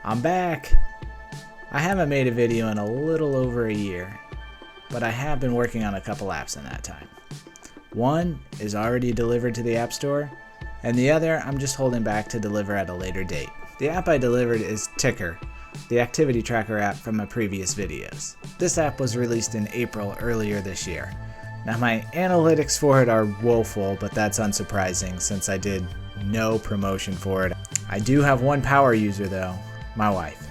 I'm back! I haven't made a video in a little over a year, but I have been working on a couple apps in that time. One is already delivered to the App Store, and the other I'm just holding back to deliver at a later date. The app I delivered is Ticker, the activity tracker app from my previous videos. This app was released in April earlier this year. Now my analytics for it are woeful, but that's unsurprising since I did no promotion for it. I do have one power user though, my wife.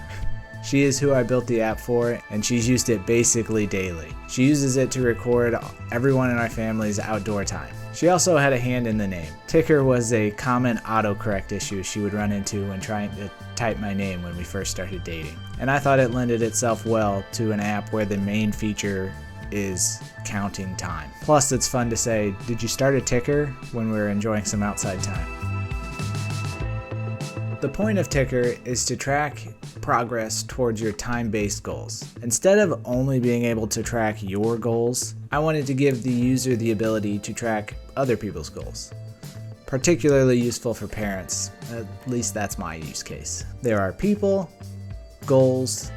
She is who I built the app for, and she's used it basically daily. She uses it to record everyone in our family's outdoor time. She also had a hand in the name. Ticker was a common autocorrect issue she would run into when trying to type my name when we first started dating. And I thought it lended itself well to an app where the main feature is counting time. Plus it's fun to say, "Did you start a ticker?" when we're enjoying some outside time. The point of Ticker is to track progress towards your time-based goals. Instead of only being able to track your goals, I wanted to give the user the ability to track other people's goals. Particularly useful for parents, at least that's my use case. There are people, goals,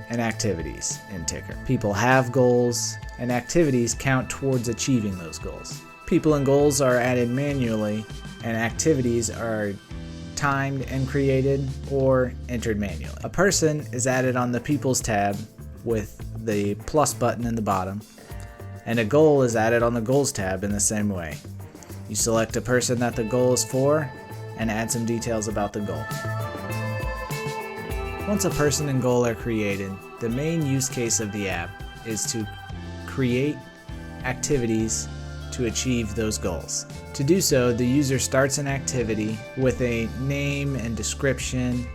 and activities in Ticker. People have goals, and activities count towards achieving those goals. People and goals are added manually, and activities are timed and created or entered manually. A person is added on the People's tab with the plus button in the bottom, and a goal is added on the Goals tab in the same way. You select a person that the goal is for and add some details about the goal. Once a person and goal are created, the main use case of the app is to create activities to achieve those goals. To do so, the user starts an activity with a name and description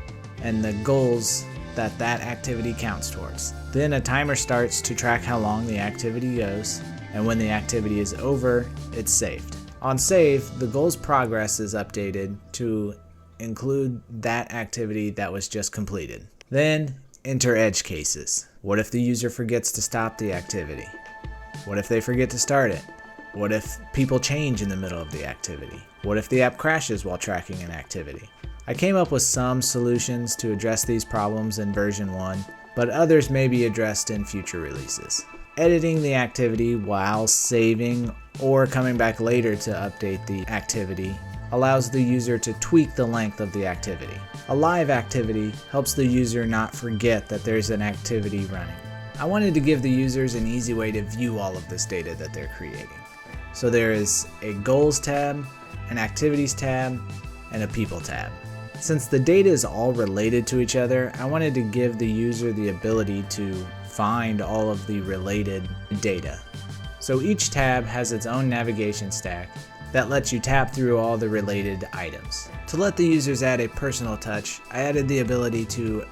and the goals that that activity counts towards. Then a timer starts to track how long the activity goes, and when the activity is over, it's saved. On save, the goal's progress is updated to include that activity that was just completed. Then enter edge cases. What if the user forgets to stop the activity? What if they forget to start it? What if people change in the middle of the activity? What if the app crashes while tracking an activity? I came up with some solutions to address these problems in version 1, but others may be addressed in future releases. Editing the activity while saving or coming back later to update the activity allows the user to tweak the length of the activity. A live activity helps the user not forget that there's an activity running. I wanted to give the users an easy way to view all of this data that they're creating. So there is a Goals tab, an Activities tab, and a People tab. Since the data is all related to each other, I wanted to give the user the ability to find all of the related data. So each tab has its own navigation stack that lets you tap through all the related items. To let the users add a personal touch, I added the ability to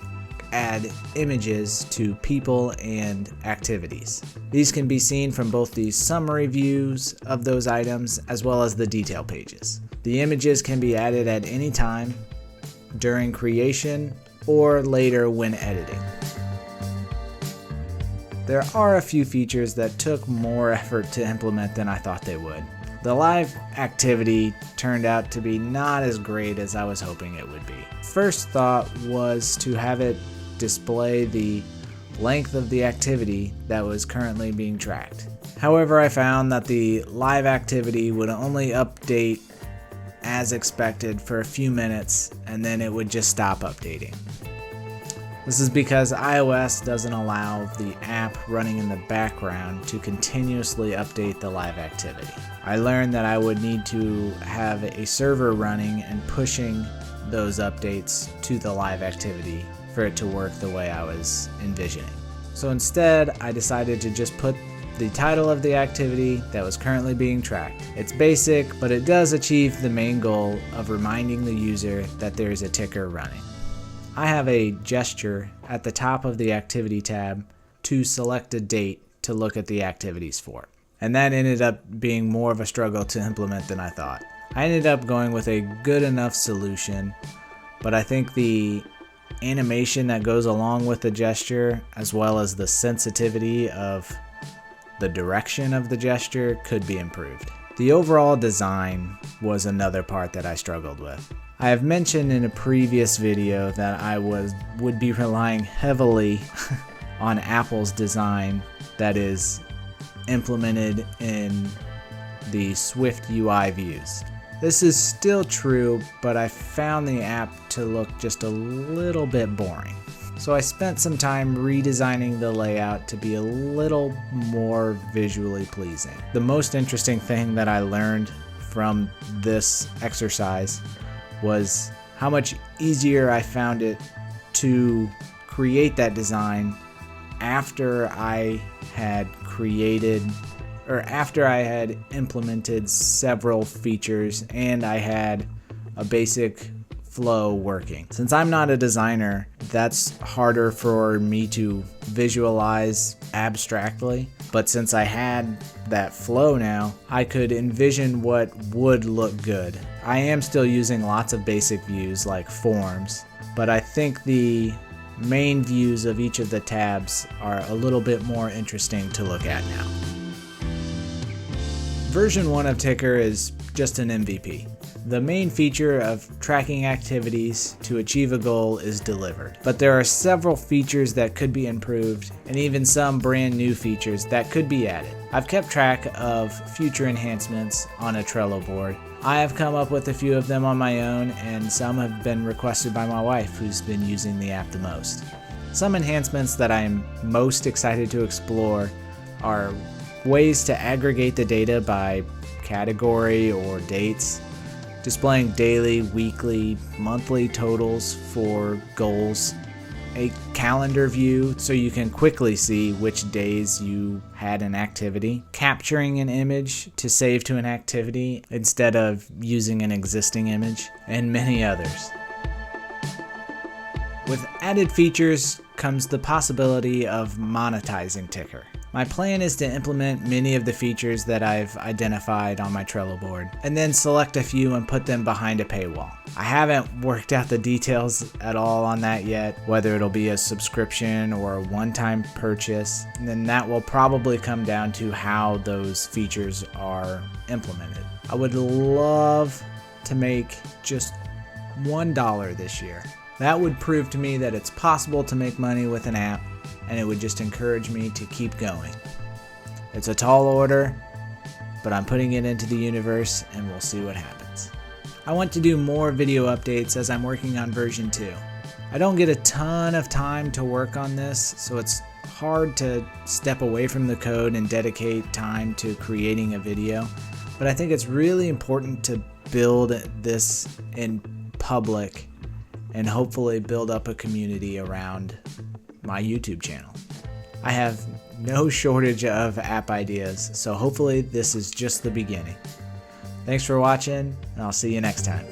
add images to people and activities. These can be seen from both the summary views of those items as well as the detail pages. The images can be added at any time, during creation, or later when editing. There are a few features that took more effort to implement than I thought they would. The live activity turned out to be not as great as I was hoping it would be. First thought was to have it display the length of the activity that was currently being tracked. However, I found that the live activity would only update as expected for a few minutes and then it would just stop updating. This is because iOS doesn't allow the app running in the background to continuously update the live activity. I learned that I would need to have a server running and pushing those updates to the live activity for it to work the way I was envisioning. So instead, I decided to just put the title of the activity that was currently being tracked. It's basic, but it does achieve the main goal of reminding the user that there is a ticker running. I have a gesture at the top of the activity tab to select a date to look at the activities for. And that ended up being more of a struggle to implement than I thought. I ended up going with a good enough solution, but I think the animation that goes along with the gesture, as well as the sensitivity of the direction of the gesture, could be improved. The overall design was another part that I struggled with. I have mentioned in a previous video that I would be relying heavily on Apple's design that is implemented in the Swift UI views. This is still true, but I found the app to look just a little bit boring. So I spent some time redesigning the layout to be a little more visually pleasing. The most interesting thing that I learned from this exercise was how much easier I found it to create that design after I had implemented several features and I had a basic flow working. Since I'm not a designer, that's harder for me to visualize abstractly, but since I had that flow now, I could envision what would look good. I am still using lots of basic views like forms, but I think the main views of each of the tabs are a little bit more interesting to look at now. Version 1 of Ticker is just an MVP. The main feature of tracking activities to achieve a goal is delivered, but there are several features that could be improved and even some brand new features that could be added. I've kept track of future enhancements on a Trello board. I have come up with a few of them on my own, and some have been requested by my wife, who's been using the app the most. Some enhancements that I'm most excited to explore are ways to aggregate the data by category or dates, displaying daily, weekly, monthly totals for goals, a calendar view so you can quickly see which days you had an activity, capturing an image to save to an activity instead of using an existing image, and many others. With added features comes the possibility of monetizing Ticker. My plan is to implement many of the features that I've identified on my Trello board, and then select a few and put them behind a paywall. I haven't worked out the details at all on that yet, whether it'll be a subscription or a one-time purchase, and then that will probably come down to how those features are implemented. I would love to make just $1 this year. That would prove to me that it's possible to make money with an app, and it would just encourage me to keep going. It's a tall order, but I'm putting it into the universe and we'll see what happens. I want to do more video updates as I'm working on version 2. I don't get a ton of time to work on this, so it's hard to step away from the code and dedicate time to creating a video, but I think it's really important to build this in public and hopefully build up a community around my YouTube channel. I have no shortage of app ideas, so hopefully this is just the beginning. Thanks for watching, and I'll see you next time.